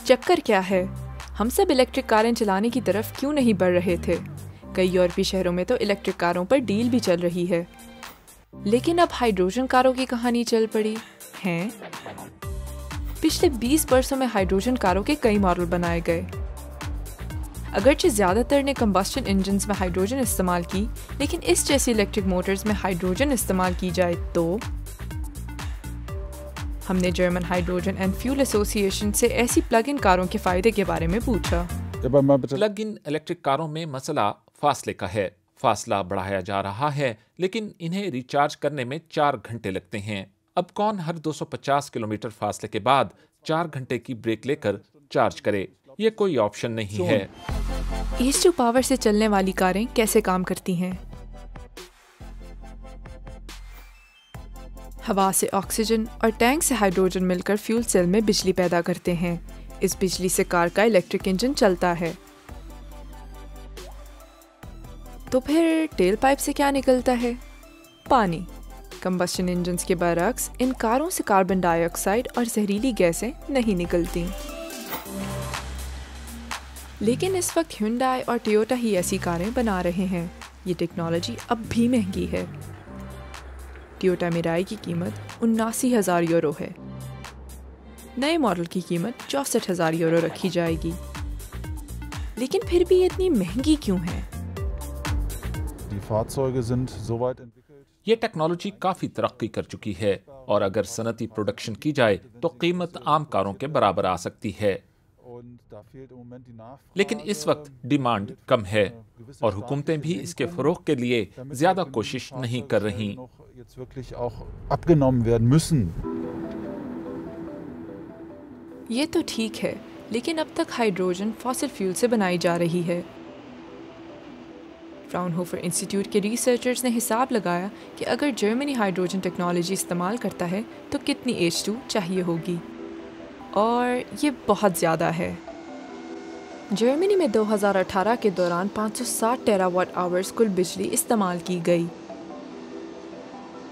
चक्कर क्या है? हम सब इलेक्ट्रिक कारें चलाने की तरफ क्यों नहीं बढ़ रहे थे? कई यूरोपीय शहरों में तो इलेक्ट्रिक कारों पर डील भी चल रही है, लेकिन अब हाइड्रोजन कारों की कहानी चल पड़ी है। पिछले 20 वर्षों में हाइड्रोजन कारों के कई मॉडल बनाए गए। अगरचे ज़्यादातर ने कंबस्शन इंजन्स में हाइड्रोजन इस्तेमाल की, लेकिन इस जैसी इलेक्ट्रिक मोटर्स में हाइड्रोजन इस्तेमाल की जाए तो हमने German hydrogen and fuel association से ऐसी प्लग इन कारों के फायदे के बारे में पूछा। प्लग इन इलेक्ट्रिक कारों में मसला फासले का है। फासला बढ़ाया जा रहा है, लेकिन इन्हें रिचार्ज करने में 4 घंटे लगते हैं। अब कौन हर 250 किलोमीटर फासले के बाद 4 घंटे की ब्रेक लेकर चार्ज करे? ये कोई ऑप्शन नहीं है। H2 पावर से चलने वाली कारें कैसे काम करती हैं? हवा से ऑक्सीजन और टैंक से हाइड्रोजन मिलकर फ्यूल सेल में बिजली पैदा करते हैं। इस बिजली से कार का इलेक्ट्रिक इंजन चलता है। तो फिर टेल पाइप से क्या निकलता है? पानी। कंबस्शन इंजन्स के बरक्स इन कारों से कार्बन डाइऑक्साइड और जहरीली गैसें नहीं निकलती। लेकिन इस वक्त Hyundai और Toyota ही ऐसी कारें बना रहे हैं। ये टेक्नोलॉजी अब भी महंगी है। Toyota मिराई की कीमत 79,000 यूरो है। नए मॉडल की कीमत 64,000 यूरो रखी जाएगी। लेकिन फिर भी इतनी महंगी क्यों है? ये टेक्नोलॉजी काफी तरक्की कर चुकी है और अगर सनती प्रोडक्शन की जाए तो कीमत आम कारों के बराबर आ सकती है। लेकिन इस वक्त डिमांड कम है और हुकूमतें भी इसके फरोग के लिए ज्यादा कोशिश नहीं कर रही। ये तो ठीक है, लेकिन अब तक हाइड्रोजन फॉसिल फ्यूल से बनाई जा रही है। फ्राउनहोफर इंस्टीट्यूट के रिसर्चर्स ने हिसाब लगाया कि अगर जर्मनी हाइड्रोजन टेक्नोलॉजी इस्तेमाल करता है तो कितनी H2 चाहिए होगी, और ये बहुत ज़्यादा है। जर्मनी में 2018 के दौरान 560 टेरावाट आवर्स कुल बिजली इस्तेमाल की गई।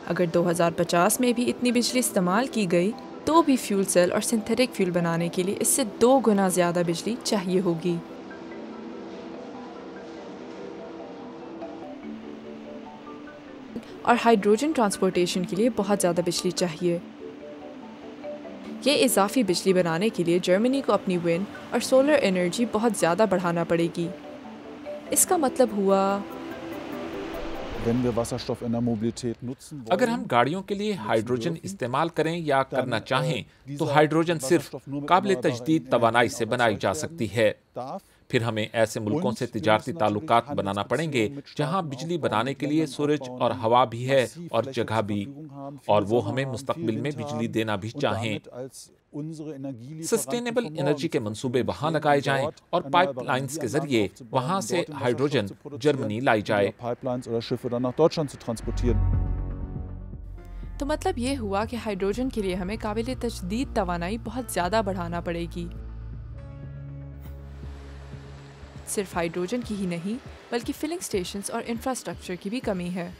अगर 2050 में भी इतनी बिजली इस्तेमाल की गई तो भी फ्यूल सेल और सिंथेटिक फ्यूल बनाने के लिए इससे 2 गुना ज़्यादा बिजली चाहिए होगी। और हाइड्रोजन ट्रांसपोर्टेशन के लिए बहुत ज़्यादा बिजली चाहिए। ये इजाफी बिजली बनाने के लिए जर्मनी को अपनी विंड और सोलर एनर्जी बहुत ज़्यादा बढ़ाना पड़ेगी। इसका मतलब हुआ अगर हम गाड़ियों के लिए हाइड्रोजन इस्तेमाल करें या करना चाहें तो हाइड्रोजन सिर्फ काबिल तजदीद तवानाई से बनाई जा सकती है। फिर हमें ऐसे मुल्कों से तिजारती ताल्लुकात बनाना पड़ेंगे जहां बिजली बनाने के लिए सूरज और हवा भी है और जगह भी, और वो हमें मुस्तकबिल में बिजली देना भी चाहें। सस्टेनेबल एनर्जी के मंसूबे वहां लगाए जाएं और पाइपलाइंस के जरिए वहां से हाइड्रोजन जर्मनी लाई जाए। तो मतलब ये हुआ कि हाइड्रोजन के लिए हमें काबिल तजदीद तवानाई बहुत ज़्यादा बढ़ाना पड़ेगी। सिर्फ हाइड्रोजन की ही नहीं, बल्कि फिलिंग स्टेशंस और इंफ्रास्ट्रक्चर की भी कमी है।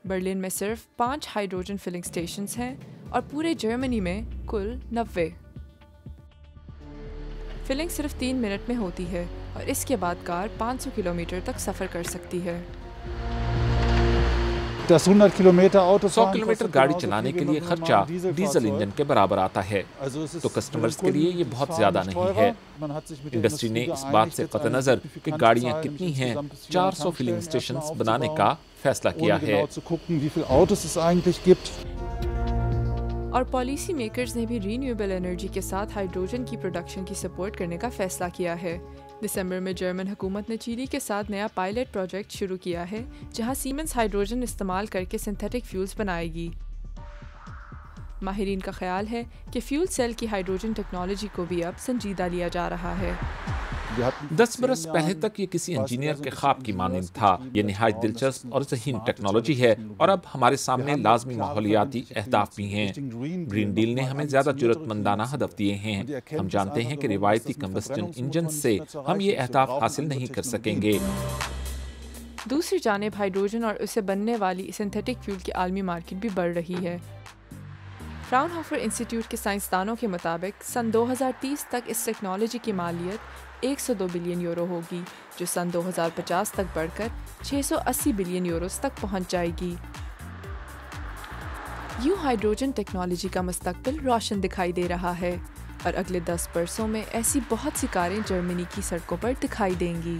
बर्लिन में सिर्फ 5 हाइड्रोजन फिलिंग स्टेशंस हैं और पूरे जर्मनी में कुल 90। फिलिंग सिर्फ 3 मिनट में होती है और इसके बाद कार 500 किलोमीटर तक सफ़र कर सकती है। 100 किलोमीटर गाड़ी चलाने के लिए खर्चा डीजल इंजन के बराबर आता है, तो कस्टमर्स के लिए ये बहुत ज्यादा नहीं है। इंडस्ट्री ने इस बात से कतनजर कि गाड़ियां कितनी हैं 400 फिलिंग स्टेशंस बनाने का फैसला किया है। और पॉलिसी मेकर्स ने भी रीन्यूएबल एनर्जी के साथ हाइड्रोजन की प्रोडक्शन की सपोर्ट करने का फैसला किया है। दिसंबर में जर्मन हुकूमत ने चिली के साथ नया पायलट प्रोजेक्ट शुरू किया है, जहां सीमेंस हाइड्रोजन इस्तेमाल करके सिंथेटिक फ्यूल्स बनाएगी। माहिरीन का ख्याल है कि फ्यूल सेल की हाइड्रोजन टेक्नोलॉजी को भी अब संजीदा लिया जा रहा है। 10 बरस पहले तक ये किसी इंजीनियर के ख्वाब की मानिंद था। ये निहायत दिलचस्प और ज़हीन टेक्नोलॉजी है और अब हमारे सामने लाजमी माहौलियाती अहदाफ भी हैं। ग्रीन डील ने हमें ज़्यादा जुर्रतमंदाना हदफ दिए हैं। हम जानते हैं कि रिवायती कंबस्टन इंजन से हम ये अहदाफ हासिल नहीं कर सकेंगे। दूसरी जानिब हाइड्रोजन और उसे बनने वाली सिंथेटिक फ्यूल की आलमी मार्केट भी बढ़ रही है। फ्राउनहोफर इंस्टीट्यूट के साइंसदानों के मुताबिक सन 2030 तक इस टेक्नोलॉजी की मालियत 102 बिलियन यूरो होगी, जो सन 2050 तक बढ़कर 680 बिलियन यूरोस तक पहुंच जाएगी। यूं हाइड्रोजन टेक्नोलॉजी का मुस्तकबिल रोशन दिखाई दे रहा है और अगले 10 बरसों में ऐसी बहुत सी कारें जर्मनी की सड़कों पर दिखाई देंगी।